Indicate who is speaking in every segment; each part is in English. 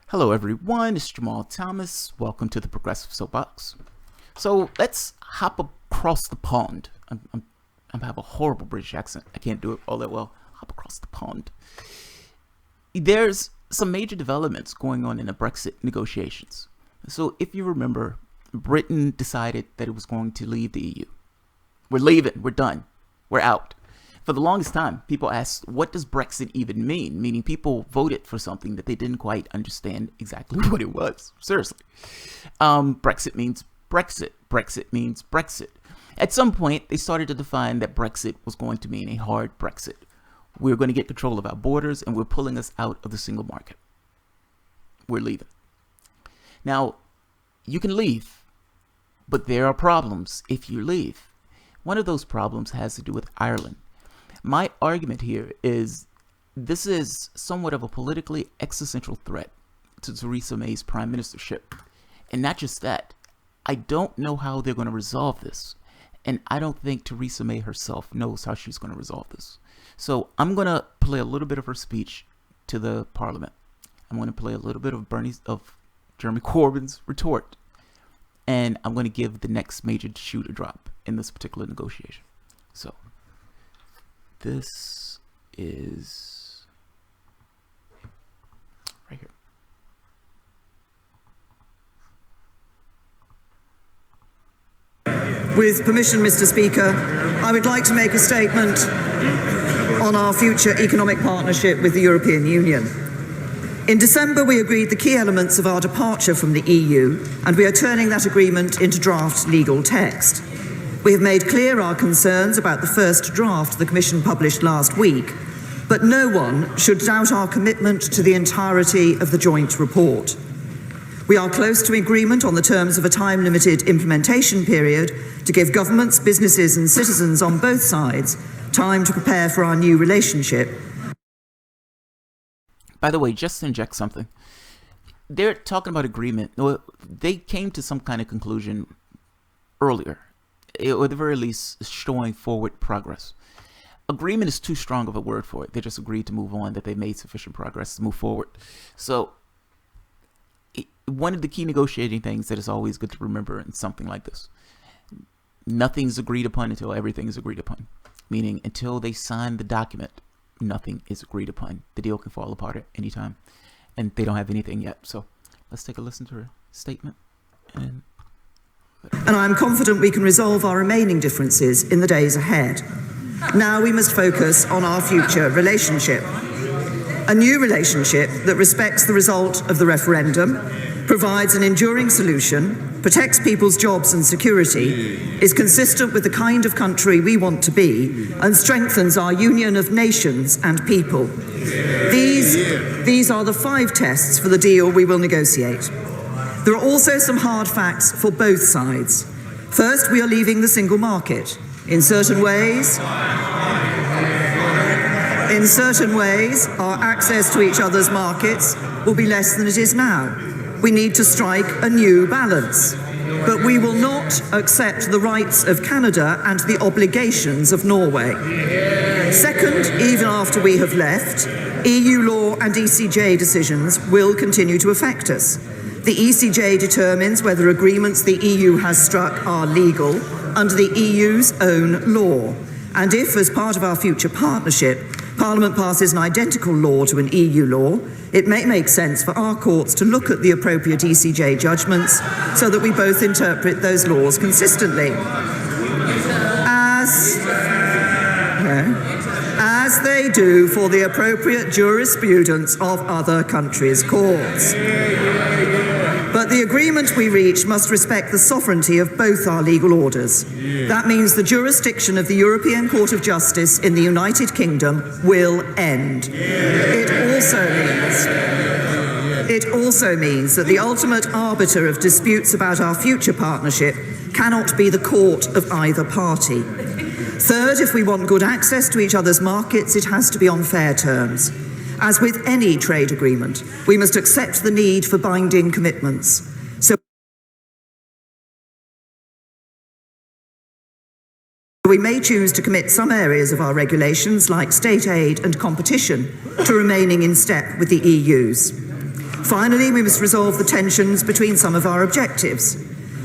Speaker 1: Hello everyone, it's Jamal Thomas. Welcome to the Progressive Soapbox. So let's hop across the pond. I have a horrible British accent. I can't do it all that well. Hop across the pond. There's some major developments going on in the Brexit negotiations. So if you remember, Britain decided that it was going to leave the EU. We're leaving. We're done. We're out. For the longest time, people asked, what does Brexit even mean? Meaning people voted for something that they didn't quite understand exactly what it was. Seriously. Brexit means Brexit. Brexit means Brexit. At some point, they started to define that Brexit was going to mean a hard Brexit. We're going to get control of our borders, and we're pulling us out of the single market. We're leaving. Now, you can leave, but there are problems if you leave. One of those problems has to do with Ireland. My argument here is this is somewhat of a politically existential threat to Theresa May's prime ministership. And not just that, I don't know how they're going to resolve this. And I don't think Theresa May herself knows how she's going to resolve this. So I'm going to play a little bit of her speech to the parliament. I'm going to play a little bit of Jeremy Corbyn's retort. And I'm going to give the next major shoe to drop in this particular negotiation. So this is right here.
Speaker 2: With permission, Mr. Speaker, I would like to make a statement on our future economic partnership with the European Union. In December, we agreed the key elements of our departure from the EU, and we are turning that agreement into draft legal text. We have made clear our concerns about the first draft the Commission published last week, but no one should doubt our commitment to the entirety of the joint report. We are close to agreement on the terms of a time-limited implementation period to give governments, businesses and citizens on both sides time to prepare for our new relationship.
Speaker 1: By the way, just to inject something, they're talking about agreement. They came to some kind of conclusion earlier, or at the very least showing forward progress. Agreement is too strong of a word for it. They just agreed to move on, that they made sufficient progress to move forward. So one of the key negotiating things that is always good to remember in something like this, nothing's agreed upon until everything is agreed upon. Meaning until they sign the document, nothing is agreed upon. The deal can fall apart at any time, and they don't have anything yet. So let's take a listen to her statement. And
Speaker 2: I am confident we can resolve our remaining differences in the days ahead. Now we must focus on our future relationship. A new relationship that respects the result of the referendum, provides an enduring solution, protects people's jobs and security, is consistent with the kind of country we want to be, and strengthens our union of nations and people. These are the 5 tests for the deal we will negotiate. There are also some hard facts for both sides. First, we are leaving the single market. In certain ways, our access to each other's markets will be less than it is now. We need to strike a new balance. But we will not accept the rights of Canada and the obligations of Norway. Second, even after we have left, EU law and ECJ decisions will continue to affect us. The ECJ determines whether agreements the EU has struck are legal under the EU's own law. And if, as part of our future partnership, Parliament passes an identical law to an EU law, it may make sense for our courts to look at the appropriate ECJ judgments so that we both interpret those laws consistently. As they do for the appropriate jurisprudence of other countries' courts. But the agreement we reach must respect the sovereignty of both our legal orders. That means the jurisdiction of the European Court of Justice in the United Kingdom will end. It also means that the ultimate arbiter of disputes about our future partnership cannot be the court of either party. Third, if we want good access to each other's markets, it has to be on fair terms. As with any trade agreement, we must accept the need for binding commitments. So we may choose to commit some areas of our regulations, like state aid and competition, to remaining in step with the EU's. Finally, we must resolve the tensions between some of our objectives.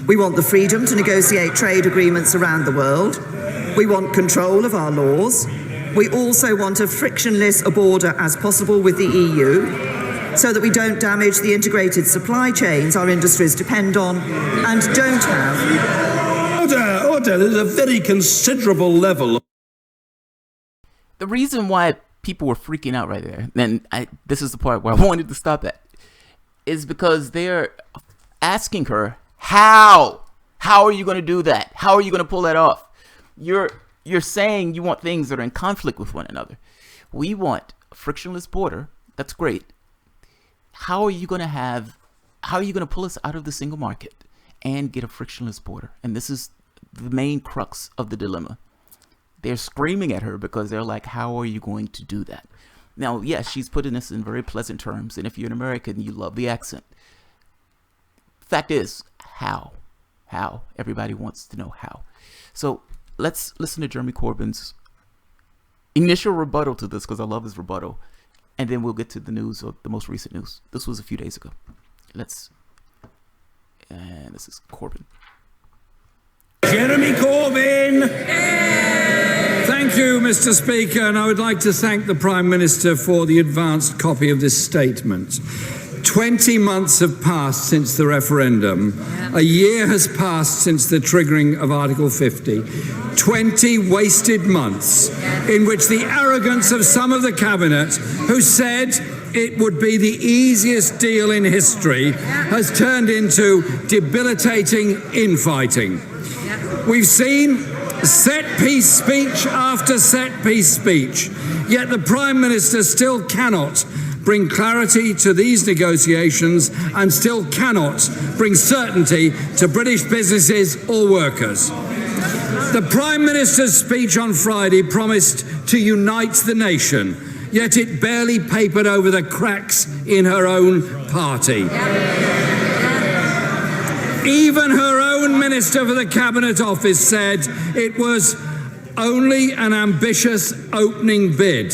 Speaker 2: We want the freedom to negotiate trade agreements around the world. We want control of our laws. We also want a frictionless border as possible with the EU, so that we don't damage the integrated supply chains our industries depend on and don't have.
Speaker 3: Order, there's a very considerable level.
Speaker 1: The reason why people were freaking out right there, and this is the part where I wanted to stop at, is because they're asking her, how are you going to do that? How are you going to pull that off? You're saying you want things that are in conflict with one another. We want a frictionless border. That's great. How are you going to pull us out of the single market and get a frictionless border? And this is the main crux of the dilemma. They're screaming at her because they're like, how are you going to do that? Now, yes, she's putting this in very pleasant terms. And if you're an American, you love the accent. Fact is, how? How? Everybody wants to know how. So let's listen to Jeremy Corbyn's initial rebuttal to this, because I love his rebuttal. And then we'll get to the news, or the most recent news. This was a few days ago. And this is Corbyn.
Speaker 3: Jeremy Corbyn!
Speaker 4: Thank you, Mr. Speaker, and I would like to thank the Prime Minister for the advanced copy of this statement. 20 months have passed since the referendum. A year has passed since the triggering of Article 50. 20 wasted months in which the arrogance of some of the Cabinet, who said it would be the easiest deal in history, has turned into debilitating infighting. We've seen set-piece speech after set-piece speech, yet the Prime Minister still cannot bring clarity to these negotiations and still cannot bring certainty to British businesses or workers. The Prime Minister's speech on Friday promised to unite the nation, yet it barely papered over the cracks in her own party. Even her own Minister for the Cabinet Office said it was only an ambitious opening bid.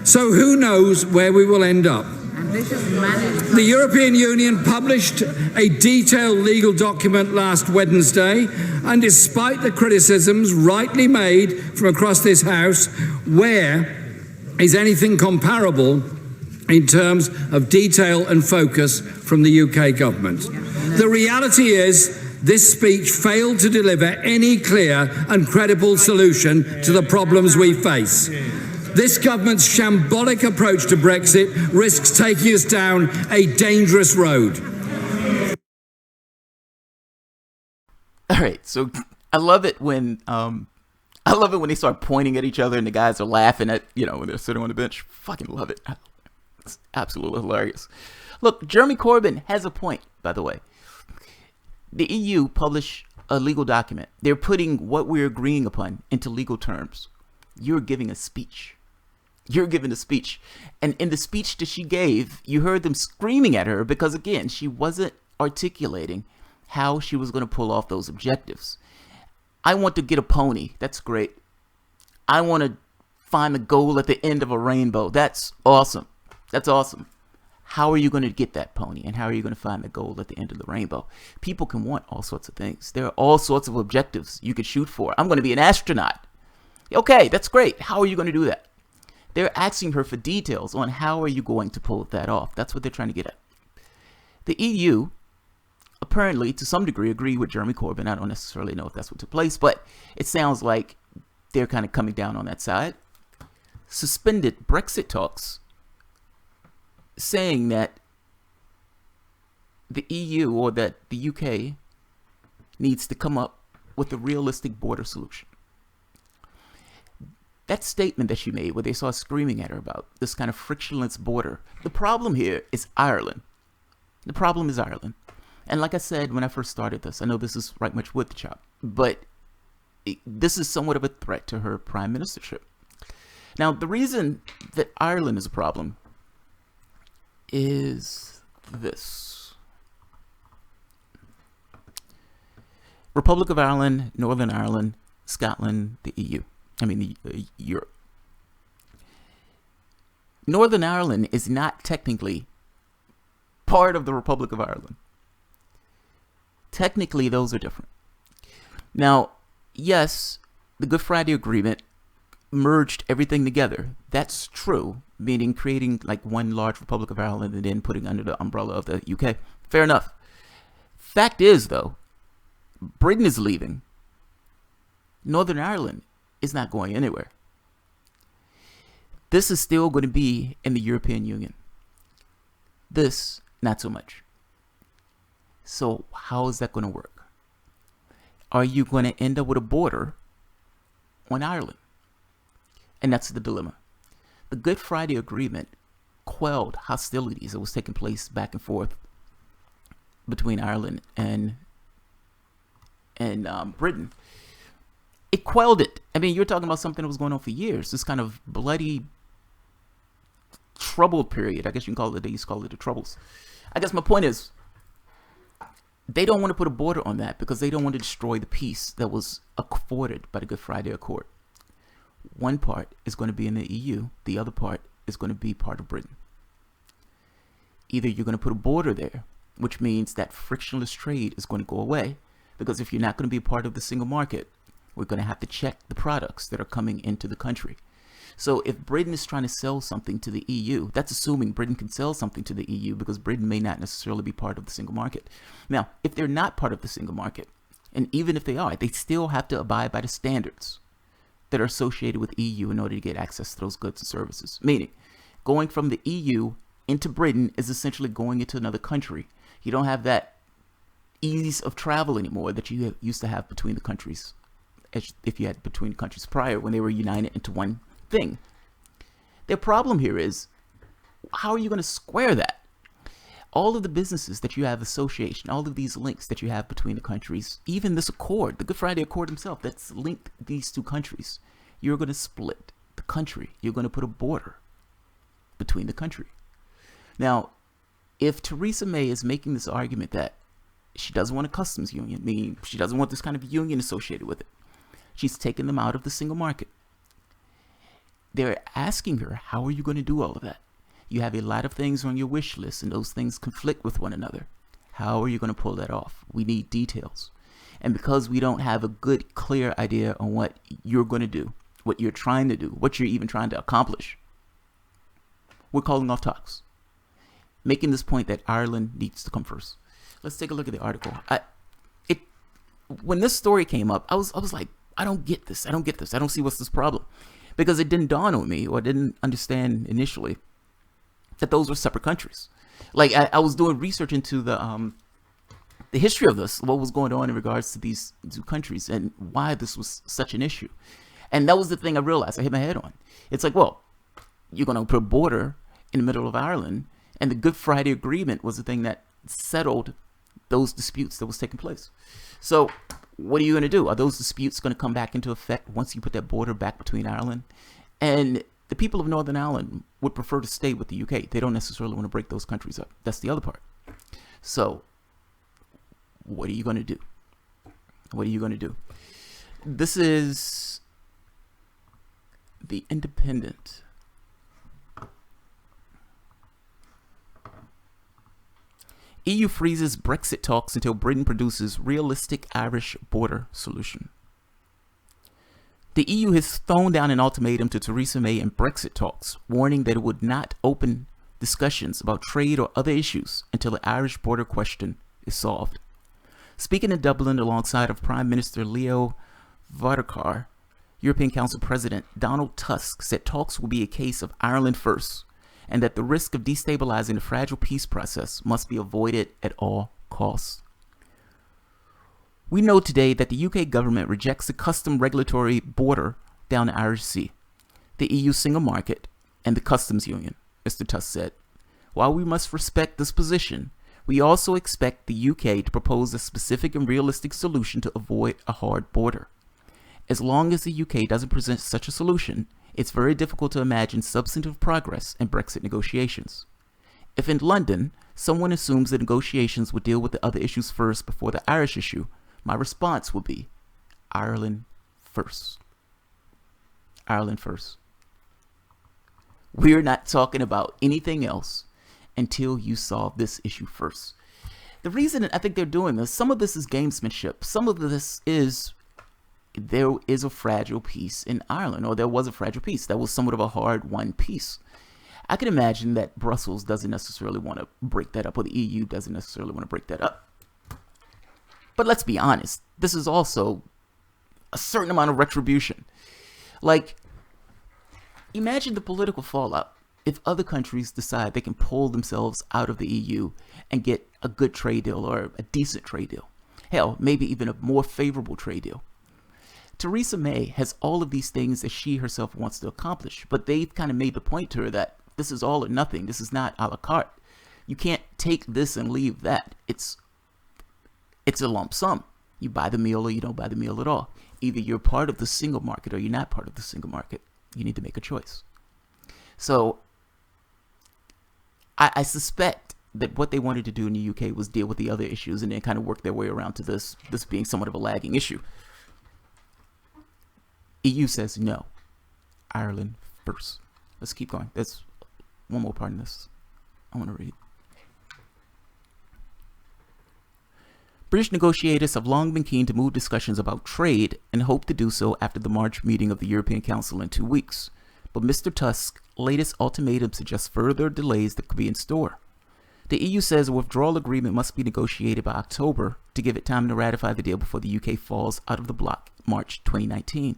Speaker 4: So who knows where we will end up? The European Union published a detailed legal document last Wednesday, and despite the criticisms rightly made from across this House, where is anything comparable in terms of detail and focus from the UK government? The reality is, this speech failed to deliver any clear and credible solution to the problems we face. This government's shambolic approach to Brexit risks taking us down a dangerous road.
Speaker 1: All right, so I love it when they start pointing at each other and the guys are laughing at, when they're sitting on the bench. Fucking love it. It's absolutely hilarious. Look, Jeremy Corbyn has a point, by the way. The EU published a legal document. They're putting what we're agreeing upon into legal terms. You're giving a speech. You're giving a speech. And in the speech that she gave, you heard them screaming at her because, again, she wasn't articulating how she was going to pull off those objectives. I want to get a pony. That's great. I want to find the goal at the end of a rainbow. That's awesome. That's awesome. How are you going to get that pony? And how are you going to find the goal at the end of the rainbow? People can want all sorts of things. There are all sorts of objectives you could shoot for. I'm going to be an astronaut. Okay, that's great. How are you going to do that? They're asking her for details on how are you going to pull that off. That's what they're trying to get at. The EU, apparently, to some degree, agree with Jeremy Corbyn. I don't necessarily know if that's what took place, but it sounds like they're kind of coming down on that side. Suspended Brexit talks, saying that the EU or that the UK needs to come up with a realistic border solution. That statement that she made where they saw screaming at her about this kind of frictionless border. The problem here is Ireland. The problem is Ireland. And like I said when I first started this, I know this is right much wood to chop, but this is somewhat of a threat to her prime ministership. Now, the reason that Ireland is a problem is this. Republic of Ireland, Northern Ireland, Scotland, the EU. Europe. Northern Ireland is not technically part of the Republic of Ireland. Technically, those are different. Now, yes, the Good Friday Agreement merged everything together. That's true, meaning creating like one large Republic of Ireland and then putting under the umbrella of the UK. Fair enough. Fact is, though, Britain is leaving. Northern Ireland is not going anywhere. This is still going to be in the European Union. This, not so much. So how is that going to work? Are you going to end up with a border on Ireland? And that's the dilemma. The Good Friday Agreement quelled hostilities that was taking place back and forth between Ireland and Britain. It quelled it. I mean, you're talking about something that was going on for years. This kind of bloody, troubled period. I guess you can call it. They used to call it the Troubles. I guess my point is, they don't want to put a border on that because they don't want to destroy the peace that was afforded by the Good Friday Accord. One part is going to be in the EU. The other part is going to be part of Britain. Either you're going to put a border there, which means that frictionless trade is going to go away, because if you're not going to be a part of the single market, we're going to have to check the products that are coming into the country. So if Britain is trying to sell something to the EU, that's assuming Britain can sell something to the EU, because Britain may not necessarily be part of the single market. Now, if they're not part of the single market, and even if they are, they still have to abide by the standards that are associated with EU in order to get access to those goods and services. Meaning, going from the EU into Britain is essentially going into another country. You don't have that ease of travel anymore that you used to have between the countries, as if you had between the countries prior when they were united into one thing. Their problem here is, how are you going to square that? All of the businesses that you have association, all of these links that you have between the countries, even this accord, the Good Friday Accord himself, that's linked these two countries. You're going to split the country. You're going to put a border between the country. Now, if Theresa May is making this argument that she doesn't want a customs union, meaning she doesn't want this kind of union associated with it, she's taking them out of the single market. They're asking her, how are you going to do all of that? You have a lot of things on your wish list, and those things conflict with one another. How are you going to pull that off? We need details. And because we don't have a good, clear idea on what you're going to do, what you're trying to do, what you're even trying to accomplish, we're calling off talks, making this point that Ireland needs to come first. Let's take a look at the article. When this story came up, I was like, I don't get this. I don't see what's this problem. Because it didn't dawn on me, or I didn't understand initially, that those were separate countries. Like, I was doing research into the history of this, what was going on in regards to these two countries, and why this was such an issue. And that was the thing I realized, I hit my head on. It's like, well, you're going to put a border in the middle of Ireland, and the Good Friday Agreement was the thing that settled those disputes that was taking place. So what are you going to do? Are those disputes going to come back into effect once you put that border back between Ireland? And the people of Northern Ireland would prefer to stay with the UK. They don't necessarily want to break those countries up. That's the other part. So what are you going to do? What are you going to do? This is the Independent. EU freezes Brexit talks until Britain produces realistic Irish border solution. The EU has thrown down an ultimatum to Theresa May in Brexit talks, warning that it would not open discussions about trade or other issues until the Irish border question is solved. Speaking in Dublin alongside of Prime Minister Leo Varadkar, European Council President Donald Tusk said talks will be a case of Ireland first, and that the risk of destabilizing the fragile peace process must be avoided at all costs. We know today that the UK government rejects the custom regulatory border down the Irish Sea, the EU single market, and the customs union, Mr. Tusk said. While we must respect this position, we also expect the UK to propose a specific and realistic solution to avoid a hard border. As long as the UK doesn't present such a solution, it's very difficult to imagine substantive progress in Brexit negotiations. If in London, someone assumes that negotiations would deal with the other issues first before the Irish issue, my response would be Ireland first. Ireland first. We're not talking about anything else until you solve this issue first. The reason I think they're doing this, some of this is gamesmanship. Some of this is there is a fragile peace in Ireland, or there was a fragile peace. That was somewhat of a hard-won peace. I can imagine that Brussels doesn't necessarily want to break that up, or the EU doesn't necessarily want to break that up. But let's be honest, this is also a certain amount of retribution. Like, imagine the political fallout if other countries decide they can pull themselves out of the EU and get a good trade deal or a decent trade deal. Hell, maybe even a more favorable trade deal. Theresa May has all of these things that she herself wants to accomplish, but they've kind of made the point to her that this is all or nothing. This is not a la carte. You can't take this and leave that. It's a lump sum. You buy the meal or you don't buy the meal at all. Either you're part of the single market or you're not part of the single market. You need to make a choice. So I suspect that what they wanted to do in the UK was deal with the other issues and then kind of work their way around to this being somewhat of a lagging issue. EU says no. Ireland first. Let's keep going. There's one more part in this I want to read. British negotiators have long been keen to move discussions about trade and hope to do so after the March meeting of the European Council in 2 weeks. But Mr. Tusk's latest ultimatum suggests further delays that could be in store. The EU says a withdrawal agreement must be negotiated by October to give it time to ratify the deal before the UK falls out of the bloc March 2019.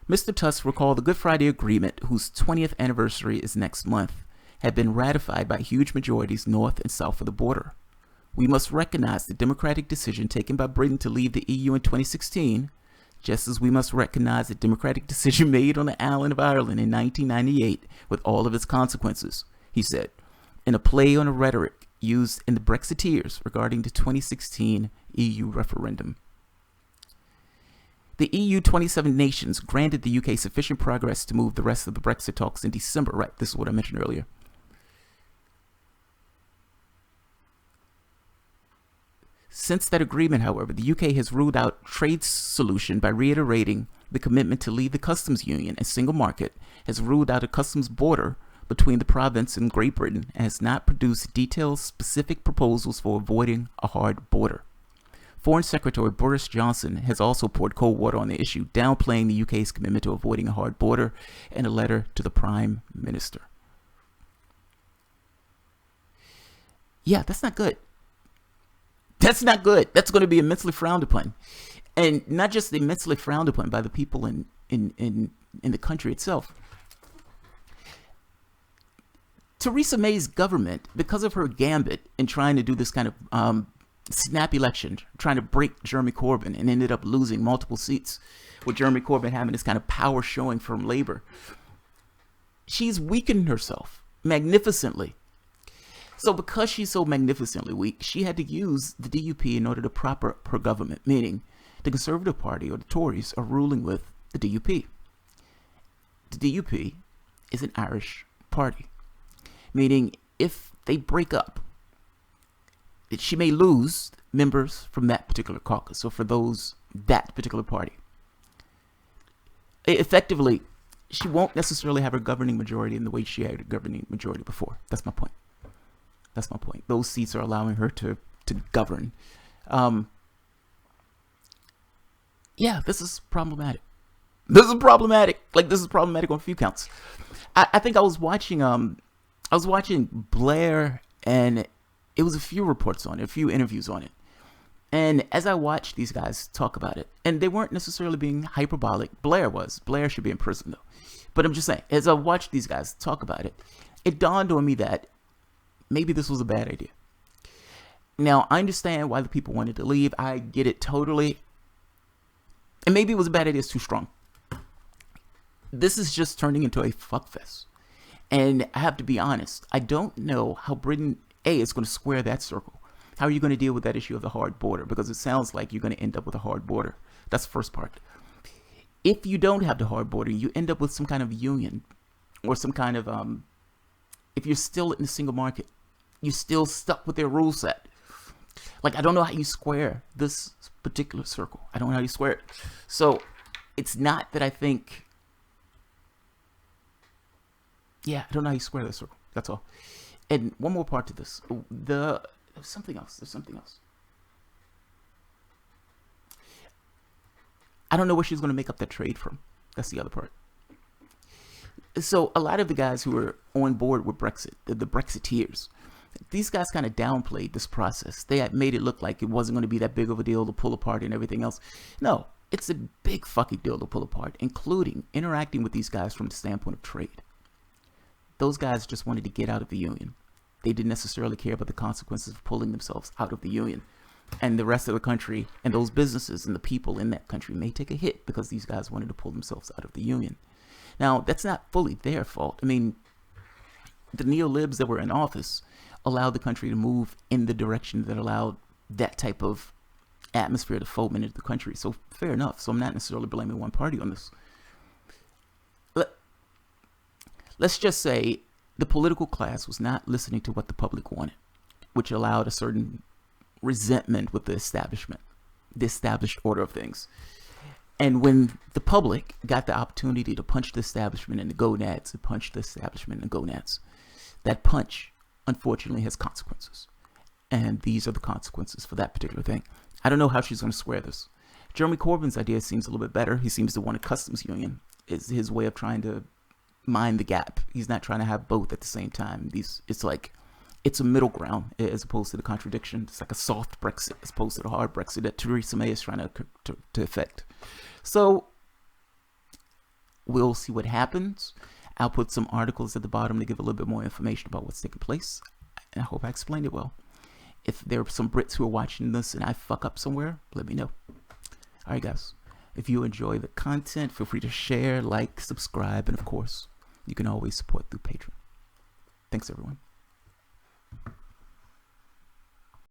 Speaker 1: Mr. Tusk recalled the Good Friday Agreement, whose 20th anniversary is next month, had been ratified by huge majorities north and south of the border. We must recognize the democratic decision taken by Britain to leave the EU in 2016, just as we must recognize the democratic decision made on the island of Ireland in 1998 with all of its consequences, he said, in a play on a rhetoric used in the Brexiteers regarding the 2016 EU referendum. The EU 27 nations granted the UK sufficient progress to move the rest of the Brexit talks in December. Right, this is what I mentioned earlier. Since that agreement, however, the UK has ruled out trade solution by reiterating the commitment to leave the customs union and single market, has ruled out a customs border between the province and Great Britain, and has not produced detailed specific proposals for avoiding a hard border. Foreign Secretary Boris Johnson has also poured cold water on the issue, downplaying the UK's commitment to avoiding a hard border in a letter to the Prime Minister. Yeah, that's not good. That's not good. That's going to be immensely frowned upon. And not just immensely frowned upon by the people in the country itself. Theresa May's government, because of her gambit in trying to do this kind of snap election, trying to break Jeremy Corbyn, and ended up losing multiple seats, with Jeremy Corbyn having this kind of power showing from Labour, she's weakened herself magnificently. So because she's so magnificently weak, she had to use the DUP in order to prop up her government, meaning the Conservative Party or the Tories are ruling with the DUP. The DUP is an Irish party, meaning if they break up, she may lose members from that particular caucus, or for that particular party. Effectively, she won't necessarily have a governing majority in the way she had a governing majority before. That's my point. That's my point. Those seats are allowing her to govern. Yeah, this is problematic. This is problematic. Like, this is problematic on a few counts. I think I was watching Blair, and it was a few reports on it, a few interviews on it. And as I watched these guys talk about it, and they weren't necessarily being hyperbolic. Blair was. Blair should be in prison, though. But I'm just saying, as I watched these guys talk about it, it dawned on me that maybe this was a bad idea. Now, I understand why the people wanted to leave. I get it totally. And maybe it was a bad idea. It's too strong. This is just turning into a fuckfest. And I have to be honest. I don't know how Britain, A, is going to square that circle. How are you going to deal with that issue of the hard border? Because it sounds like you're going to end up with a hard border. That's the first part. If you don't have the hard border, you end up with some kind of union or some kind of, if you're still in the single market, you're still stuck with their rule set. Like, I don't know how you square this particular circle. I don't know how you square it. So it's not that I think, I don't know how you square that circle. That's all. And one more part to this. There's something else. I don't know where she's going to make up that trade from. That's the other part. So a lot of the guys who were on board with Brexit, the Brexiteers, these guys kind of downplayed this process. They had made it look like it wasn't going to be that big of a deal to pull apart and everything else. No, it's a big fucking deal to pull apart, including interacting with these guys from the standpoint of trade. Those guys just wanted to get out of the union. They didn't necessarily care about the consequences of pulling themselves out of the union. And the rest of the country and those businesses and the people in that country may take a hit because these guys wanted to pull themselves out of the union. Now, that's not fully their fault. I mean, the neo-libs that were in office allowed the country to move in the direction that allowed that type of atmosphere to foment into the country. So, fair enough. So, I'm not necessarily blaming one party on this. Let's just say the political class was not listening to what the public wanted, which allowed a certain resentment with the establishment, the established order of things. And when the public got the opportunity to punch the establishment in the gonads, that punch, unfortunately, has consequences. And these are the consequences for that particular thing. I don't know how she's going to square this. Jeremy Corbyn's idea seems a little bit better. He seems to want a customs union. Is his way of trying to mind the gap. He's not trying to have both at the same time. It's a middle ground as opposed to the contradiction. It's like a soft Brexit as opposed to the hard Brexit that Theresa May is trying to effect. So we'll see what happens. I'll put some articles at the bottom to give a little bit more information about what's taking place. And I hope I explained it well. If there are some Brits who are watching this and I fuck up somewhere, let me know. All right, guys. If you enjoy the content, feel free to share, like, subscribe, and of course, you can always support through Patreon. Thanks, everyone.